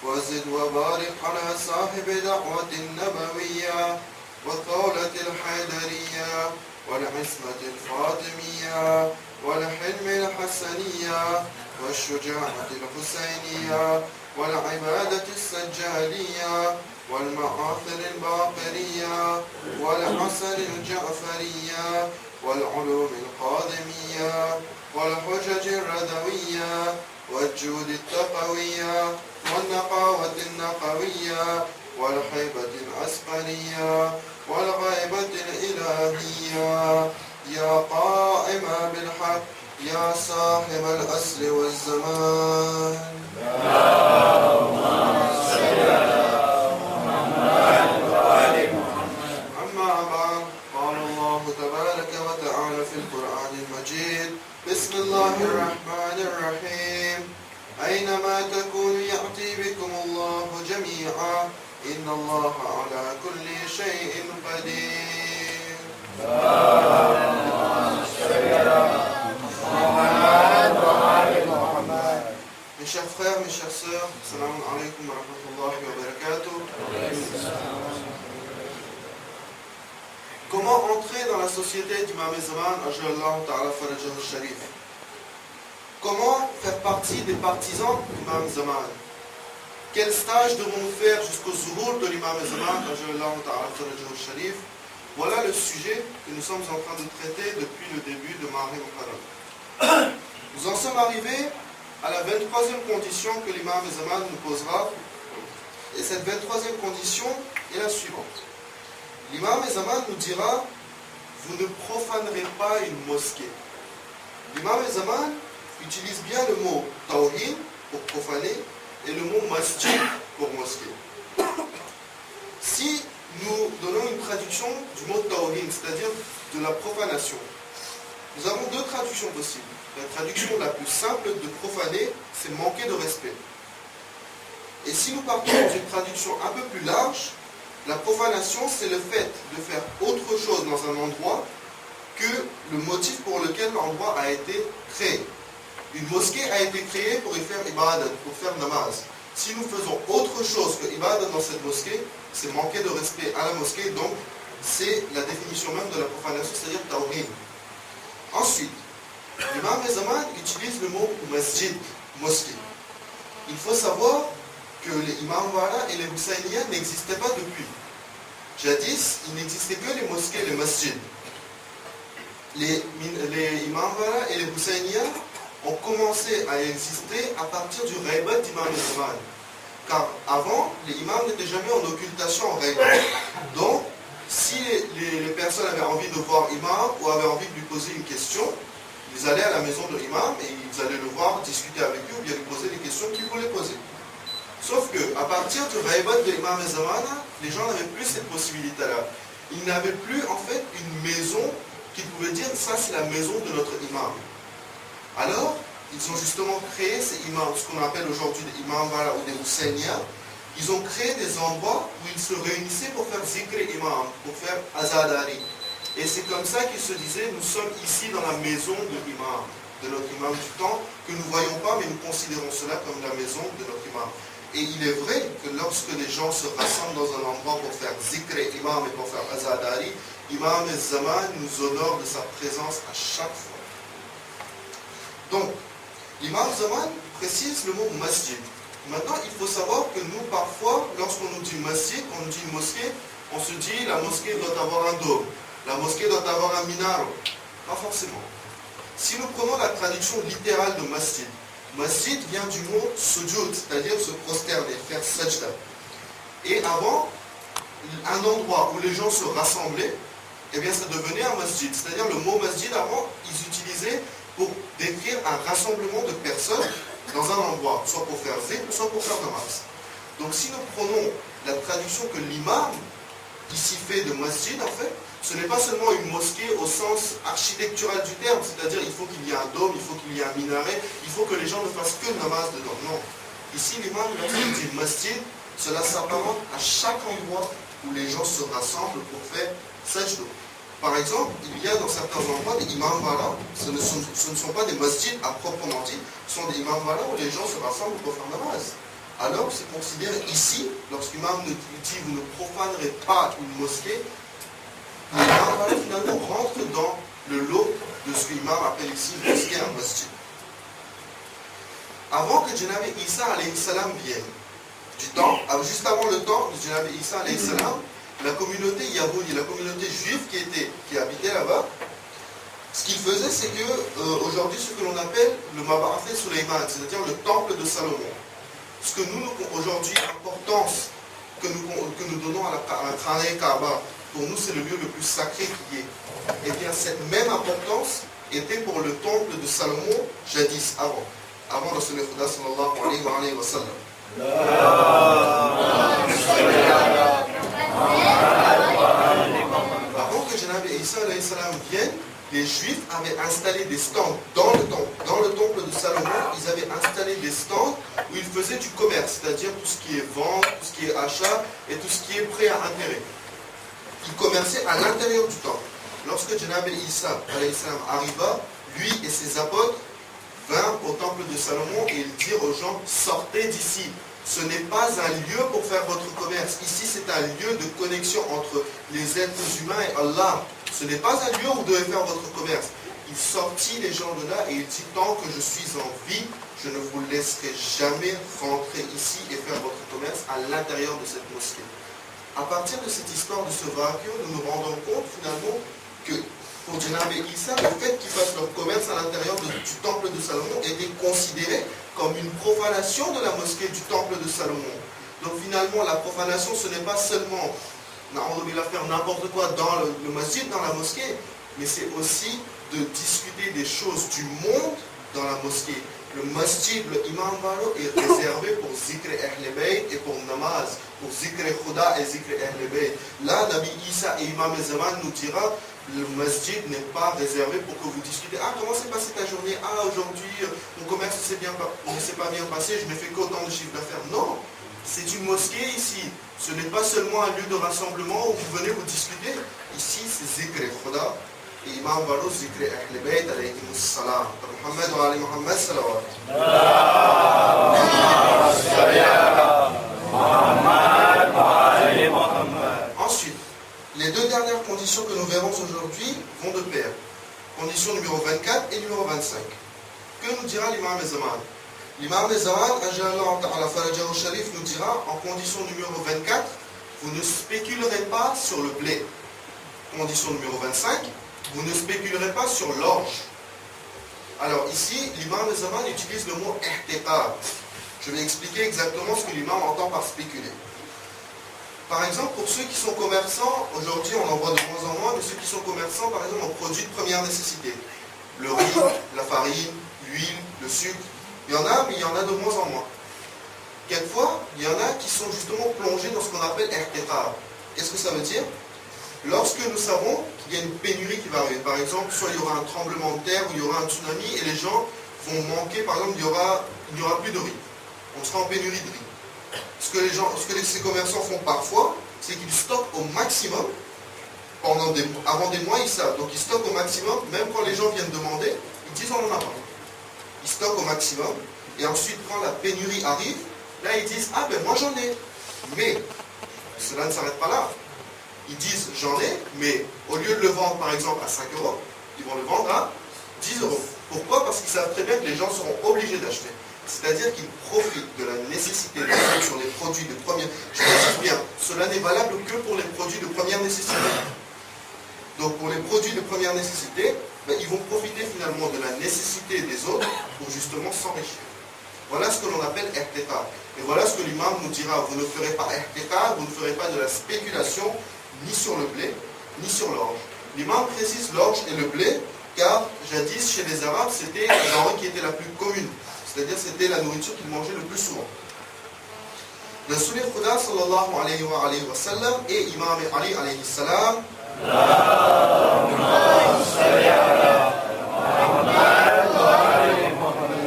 وزد وبارك على صاحب دعوة النبوية والقولة الحيدرية والعصمة الفاطمية والحلم الحسنية والشجاعة الحسينية والعبادة السجالية والمآثر الباقرية والحسن الجعفرية والعلوم القادمية والحجج الردوية والجود التقوية والنقاوة النقوية والحيبة العسقرية والغيبة الإلهية يا قائم بالحق يا صاحب الأسر والزمان أما بعد قال الله تبارك وتعالى في القرآن المجيد بسم الله الرحمن الرحيم أينما تكونوا يأتي بكم الله جميعا إن الله على كل شيء قدير Mes chers frères, mes chères sœurs, salam alaikum wa rahmatullahi wa barakatuh. Comment entrer dans la société d'Imam Zaman, ajallahu ta'ala farajahu sharif? Comment faire partie des partisans d'Imam Zaman? Quel stage devons-nous faire jusqu'au zuhur de l'Imam Zaman, ajallahu ta'ala farajahu sharif? Voilà le sujet que nous sommes en train de traiter depuis le début de Mahi Muharram. Nous en sommes arrivés à la 23e condition que l'imam Zaman nous posera. Et cette 23e condition est la suivante. L'imam Zaman nous dira, vous ne profanerez pas une mosquée. L'imam Zaman utilise bien le mot tawhid pour profaner et le mot masjid pour mosquée. Si nous donnons une traduction du mot tawhid, c'est-à-dire de la profanation, nous avons deux traductions possibles. La traduction la plus simple de profaner, c'est manquer de respect. Et si nous partons d'une traduction un peu plus large, la profanation, c'est le fait de faire autre chose dans un endroit que le motif pour lequel l'endroit a été créé. Une mosquée a été créée pour y faire ibadat, pour faire namaz. Si nous faisons autre chose que ibadat dans cette mosquée, c'est manquer de respect à la mosquée, donc c'est la définition même de la profanation, c'est-à-dire tawhid. Ensuite, l'imam Zaman utilise le mot masjid, mosquée. Il faut savoir que les imams Wara et les Husayniya n'existaient pas depuis. Jadis, il n'existait que les mosquées, les masjids. Les imams Wara et les Husayniya ont commencé à exister à partir du Raybat d'imam Zaman. Car avant, les imams n'étaient jamais en occultation en Raybat. Donc, si les personnes avaient envie de voir imam ou avaient envie de lui poser une question, ils allaient à la maison de l'imam et ils allaient le voir, discuter avec lui ou bien lui poser les questions qu'ils voulaient poser. Sauf que à partir du Raybat de l'imam Zaman, les gens n'avaient plus cette possibilité-là. Ils n'avaient plus en fait une maison qu'ils pouvaient dire ça c'est la maison de notre imam. Alors, ils ont justement créé ces imams, ce qu'on appelle aujourd'hui des imams Wara ou des Husayniya. Ils ont créé des endroits où ils se réunissaient pour faire zikr imam, pour faire azadari. Et c'est comme ça qu'ils se disaient, nous sommes ici dans la maison de l'imam, de notre imam du temps, que nous ne voyons pas, mais nous considérons cela comme la maison de notre imam. Et il est vrai que lorsque les gens se rassemblent dans un endroit pour faire zikr imam et pour faire azadari, Imam Zaman nous honore de sa présence à chaque fois. Donc, l'imam Zaman précise le mot masjid. Maintenant, il faut savoir que nous, parfois, lorsqu'on nous dit masjid, on nous dit une mosquée, on se dit la mosquée doit avoir un dôme. La mosquée doit avoir un minaro. Pas forcément. Si nous prenons la traduction littérale de masjid, masjid vient du mot sujud, c'est-à-dire se prosterner, faire sajda. Et avant, un endroit où les gens se rassemblaient, eh bien ça devenait un masjid. C'est-à-dire le mot masjid, avant, ils utilisaient pour décrire un rassemblement de personnes dans un endroit, soit pour faire zikr, soit pour faire namaz. Donc si nous prenons la traduction que l'imam ici fait de masjid, en fait, ce n'est pas seulement une mosquée au sens architectural du terme, c'est-à-dire il faut qu'il y ait un dôme, il faut qu'il y ait un minaret, il faut que les gens ne fassent que le namaz dedans. Non. Ici, l'imam, lorsqu'il dit masjid, cela s'apparente à chaque endroit où les gens se rassemblent pour faire sajdo. Par exemple, il y a dans certains endroits des imams wara, ce ne sont pas des masjids à proprement dit, ce sont des imams wara où les gens se rassemblent pour faire namaz. alors c'est considéré ici, lorsqu'imam nous dit vous ne profanerez pas une mosquée, l'imam finalement rentre dans le lot de ce que l'imam appelle ici une mosquée, un masjid. Avant que Janabi Isa alayhi salam vienne, juste avant le temps de Janabi Isa alayhi salam, la communauté yahoudi, la communauté juive qui habitait là-bas, ce qu'ils faisaient, c'est que aujourd'hui, ce que l'on appelle le Mabarafe Suleiman, c'est-à-dire le temple de Salomon. Ce que nous, aujourd'hui, l'importance que nous donnons à la Khaneh Kaaba, pour nous, c'est le lieu le plus sacré qui est. Eh bien, cette même importance était pour le temple de Salomon, jadis, avant le Khuda sallallahu alayhi wa sallam. Avant que Janabi Isa alayhi salam vienne, les Juifs avaient installé des stands dans le temple de Salomon. Ils avaient installé des stands où ils faisaient du commerce, c'est-à-dire tout ce qui est vente, tout ce qui est achat et tout ce qui est prêt à intérêt. Ils commerçaient à l'intérieur du temple. Lorsque Janabi Isa alayhi salam arriva, lui et ses apôtres vinrent au temple de Salomon et ils dirent aux gens, sortez d'ici. Ce n'est pas un lieu pour faire votre commerce. Ici, c'est un lieu de connexion entre les êtres humains et Allah. Ce n'est pas un lieu où vous devez faire votre commerce. Il sortit les gens de là et il dit, tant que je suis en vie, je ne vous laisserai jamais rentrer ici et faire votre commerce à l'intérieur de cette mosquée. À partir de cette histoire de ce vacuum, nous nous rendons compte finalement que pour Janabi Isa, le fait qu'ils fassent leur commerce à l'intérieur du temple de Salomon était considéré comme une profanation de la mosquée du temple de Salomon. Donc finalement, la profanation, ce n'est pas seulement faire n'importe quoi dans le masjid, dans la mosquée, mais c'est aussi de discuter des choses du monde dans la mosquée. Le masjid, le imam baro, est réservé pour zikr ahl bayt et pour namaz, pour zikr khuda et zikr ahl bayt. Là, Nabi Isa et Imam Zaman nous dira, le masjid n'est pas réservé pour que vous discutez. Ah, comment s'est passée ta journée? Ah, aujourd'hui, mon commerce ne s'est pas bien passé, je n'ai fait qu'autant de chiffre d'affaires. Non, c'est une mosquée ici. Ce n'est pas seulement un lieu de rassemblement où vous venez vous discuter. Ici, c'est zikr khuda. Et Imam Baro, zikr ahl bayt, alayhi salam. Muhammad wa ali Muhammad, salawat. Ensuite, les deux dernières conditions que nous verrons aujourd'hui vont de pair. Condition numéro 24 et numéro 25. Que nous dira l'imam Zaman? L'imam Zaman, Ajallah ta'ala farajahu sharif, nous dira en condition numéro 24, vous ne spéculerez pas sur le blé. Condition numéro 25, vous ne spéculerez pas sur l'orge. Alors ici, l'imam Zaman utilise le mot ihtiqar. Je vais expliquer exactement ce que l'imam entend par spéculer. Par exemple, pour ceux qui sont commerçants, aujourd'hui on en voit de moins en moins, mais ceux qui sont commerçants, par exemple, en produits de première nécessité. Le riz, la farine, l'huile, le sucre. Il y en a, mais il y en a de moins en moins. Quelquefois, il y en a qui sont justement plongés dans ce qu'on appelle ihtiqar. Qu'est-ce que ça veut dire? Lorsque nous savons qu'il y a une pénurie qui va arriver, par exemple, soit il y aura un tremblement de terre, ou il y aura un tsunami, et les gens vont manquer, par exemple, il n'y aura plus de riz. On sera en pénurie de riz. Ce que ces commerçants font parfois, c'est qu'ils stockent au maximum, avant des mois, ils savent. Donc ils stockent au maximum, même quand les gens viennent demander, ils disent on en a pas. Ils stockent au maximum, et ensuite quand la pénurie arrive, là ils disent ah ben moi j'en ai. Mais cela ne s'arrête pas là. Ils disent j'en ai, mais au lieu de le vendre par exemple à 5 €, ils vont le vendre à 10 €. Pourquoi? Parce qu'ils savent très bien que les gens seront obligés d'acheter. C'est-à-dire qu'ils profitent de la nécessité d'acheter sur les produits de première. Je précise bien, cela n'est valable que pour les produits de première nécessité. Donc pour les produits de première nécessité, ils vont profiter finalement de la nécessité des autres pour justement s'enrichir. Voilà ce que l'on appelle ihtiqar. Et voilà ce que l'imam nous dira, vous ne ferez pas ihtiqar, vous ne ferez pas de la spéculation ni sur le blé, ni sur l'orge. L'imam précise l'orge et le blé, car jadis chez les Arabes, c'était la denrée qui était la plus commune. C'est-à-dire c'était la nourriture qu'ils mangeaient le plus souvent. Le Rasul Khuda sallallahu alayhi wa sallam et Imam Ali alayhi salam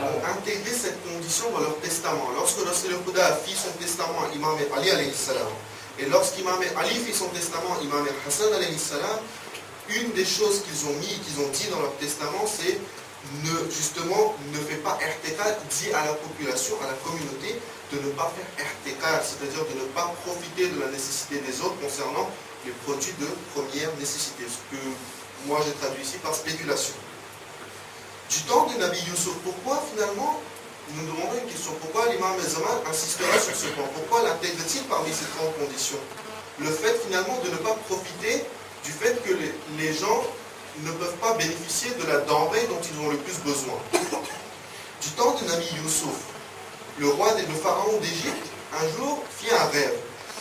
ont intégré cette condition dans leur testament. Lorsque le Rasul Khuda fit son testament à Imam Ali alayhi salam, et lorsqu'Imam Ali fit son testament à Imam Hassan alayhi salam, une des choses qu'ils ont dit dans leur testament, c'est justement, ne fait pas irtiqal, dit à la population, à la communauté, de ne pas faire irtiqal, c'est-à-dire de ne pas profiter de la nécessité des autres concernant les produits de première nécessité, ce que moi j'ai traduit ici par spéculation. Du temps de Nabi Yusuf, pourquoi finalement, nous nous demandons une question, pourquoi l'imam al-Zaman insistera sur ce point? Pourquoi l'intègre-t-il parmi ces 30 conditions? Le fait finalement de ne pas profiter du fait que les gens ne peuvent pas bénéficier de la denrée dont ils ont le plus besoin. Du temps de Nabi Yusuf, le pharaon d'Égypte, un jour fit un rêve.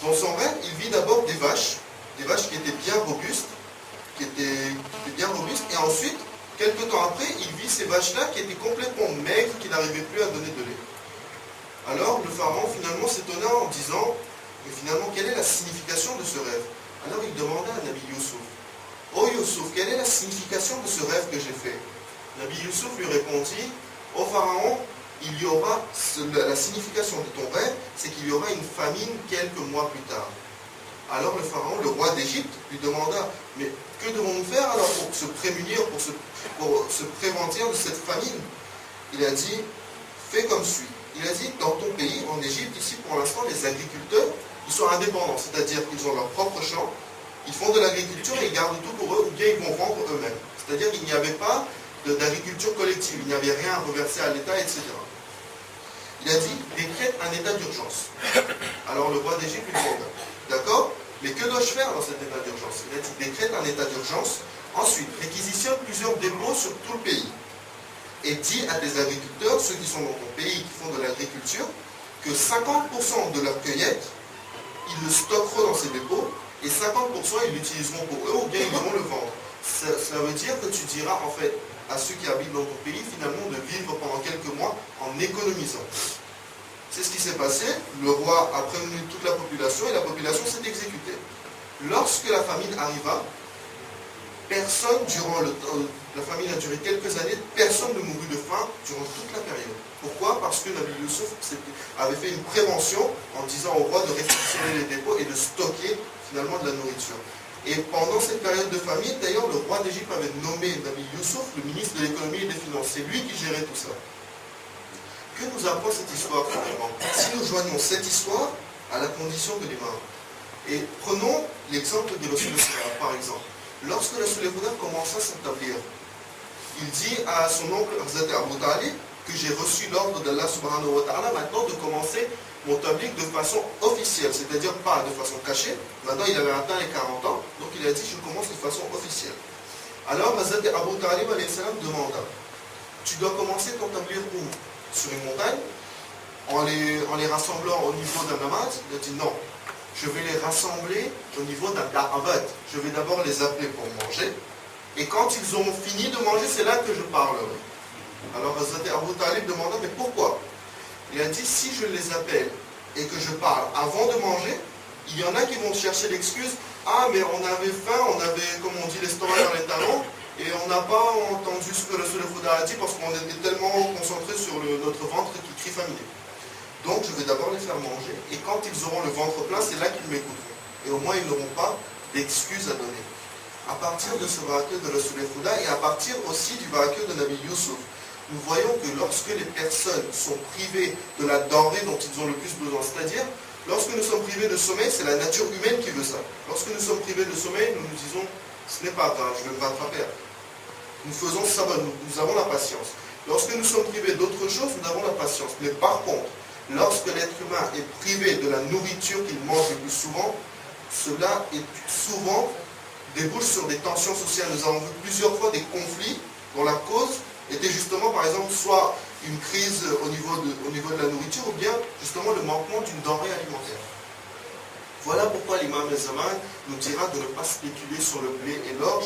Dans son rêve, il vit d'abord des vaches qui étaient bien robustes, et ensuite, quelque temps après, il vit ces vaches-là qui étaient complètement maigres, qui n'arrivaient plus à donner de lait. Alors le pharaon finalement s'étonna en disant, mais finalement, quelle est la signification de ce rêve? Alors il demanda à Nabi Yusuf, oh Yusuf, quelle est la signification de ce rêve que j'ai fait? Nabi Yusuf lui répondit, ô pharaon, il y aura, la signification de ton rêve, c'est qu'il y aura une famine quelques mois plus tard. Alors le pharaon, le roi d'Égypte, lui demanda, mais que devons-nous faire alors pour se prémunir, pour se prévenir de cette famine? Il a dit, fais comme suit. Il a dit, dans ton pays, en Égypte, ici pour l'instant, les agriculteurs, ils sont indépendants, c'est-à-dire qu'ils ont leur propre champ, ils font de l'agriculture et ils gardent tout pour eux, ou bien ils vont vendre eux-mêmes. C'est-à-dire qu'il n'y avait pas d'agriculture collective, il n'y avait rien à reverser à l'État, etc. Il a dit, décrète un état d'urgence. Alors le roi d'Égypte lui demanda, d'accord, mais que dois-je faire dans cet état d'urgence? Il a dit, décrète un état d'urgence. Ensuite, réquisitionne plusieurs dépôts sur tout le pays. Et dis à tes agriculteurs, ceux qui sont dans ton pays, qui font de l'agriculture, que 50% de leur cueillette, ils le stockeront dans ces dépôts, et 50% ils l'utiliseront pour eux, ou bien ils vont le vendre. Cela veut dire que tu diras en fait à ceux qui habitent dans ton pays finalement de vivre pendant quelques mois en économisant. C'est ce qui s'est passé, le roi a prévenu toute la population et la population s'est exécutée. Lorsque la famine arriva, personne durant la famine a duré quelques années, personne ne mourut de faim durant toute la période. Pourquoi? Parce que Nabi Yusuf avait fait une prévention en disant au roi de réquisitionner les dépôts et de stocker finalement de la nourriture. Et pendant cette période de famine, d'ailleurs, le roi d'Égypte avait nommé Nabi Yusuf le ministre de l'économie et des finances. C'est lui qui gérait tout ça. Que nous apprend cette histoire finalement? Si nous joignons cette histoire à la condition de l'imam. Et prenons l'exemple de Rasul par exemple. Lorsque Rasul commença à s'établir, il dit à son oncle Hazrat Abu Talib que j'ai reçu l'ordre d'Allah subhanahu wa ta'ala maintenant de commencer mon tabligh de façon officielle, c'est-à-dire pas de façon cachée. Maintenant il avait atteint les 40 ans, donc il a dit je commence de façon officielle. Alors Hazrat Abu Talib demanda, tu dois commencer ton tabligh où? Sur une montagne, en les rassemblant au niveau d'un namaz? Il a dit non, je vais les rassembler au niveau d'un da'avat. Je vais d'abord les appeler pour manger, et quand ils auront fini de manger, c'est là que je parlerai. Alors Hazrat Abu Talib demanda, mais pourquoi? Il a dit, si je les appelle et que je parle avant de manger, il y en a qui vont chercher l'excuse, ah mais on avait faim, on avait, comme on dit, l'estomac dans les talons, et on n'a pas entendu ce que le Rasul a dit parce qu'on était tellement concentré sur notre ventre qui crie faminé. Donc je vais d'abord les faire manger, et quand ils auront le ventre plein, c'est là qu'ils m'écouteront. Et au moins ils n'auront pas d'excuses à donner. À partir de ce vacuum de Rasul et à partir aussi du vacuum de Nabi Yusuf, nous voyons que lorsque les personnes sont privées de la denrée dont ils ont le plus besoin, c'est-à-dire, lorsque nous sommes privés de sommeil, c'est la nature humaine qui veut ça. Lorsque nous sommes privés de sommeil, nous nous disons, ce n'est pas grave, je vais me rattraper. Nous faisons ça, nous avons la patience. Lorsque nous sommes privés d'autre chose, nous avons la patience. Mais par contre, lorsque l'être humain est privé de la nourriture qu'il mange le plus souvent, cela est souvent débouche sur des tensions sociales. Nous avons vu plusieurs fois des conflits dont la cause était justement, par exemple, soit une crise au niveau de la nourriture, ou bien justement le manquement d'une denrée alimentaire. Voilà pourquoi l'imam al-Zaman nous dira de ne pas spéculer sur le blé et l'orge,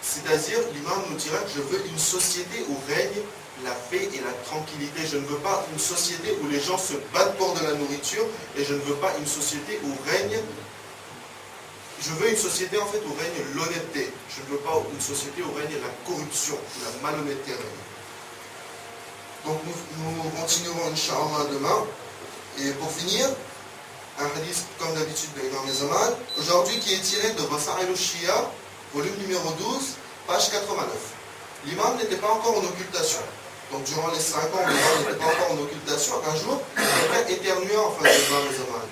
c'est-à-dire l'imam nous dira que je veux une société où règne la paix et la tranquillité. Je ne veux pas une société où les gens se battent pour de la nourriture, et je ne veux pas une société où règne... Je veux une société en fait où règne l'honnêteté. Je ne veux pas une société où règne la corruption, où la malhonnêteté règne. Donc nous continuerons Inch'Allah demain. Et pour finir, un hadith comme d'habitude de l'imam al-Zaman, aujourd'hui qui est tiré de Wasa'il al-Shia, volume numéro 12, page 89. L'imam n'était pas encore en occultation. Donc durant les 5 ans, l'imam n'était pas encore en occultation. Un jour, quelqu'un éternua en face de l'imam Zaman.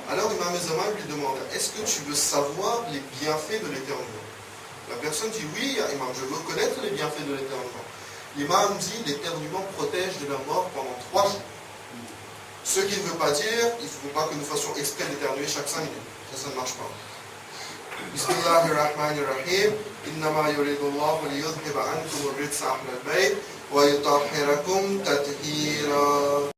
Alors l'imam Zaman lui demanda, est-ce que tu veux savoir les bienfaits de l'éternuement? La personne dit, oui, imam, je veux connaître les bienfaits de l'éternuement. L'imam dit, l'éternuement protège de la mort pendant 3 jours. Ce qui ne veut pas dire, il ne faut pas que nous fassions exprès d'éternuer chaque 5 minutes. Ça ne marche pas. Bismillahirrahmanirrahim. Innama yuridullahu liyudhiba ankum ar-rijsa ahla al-bayt wa yutahhirakum tathira.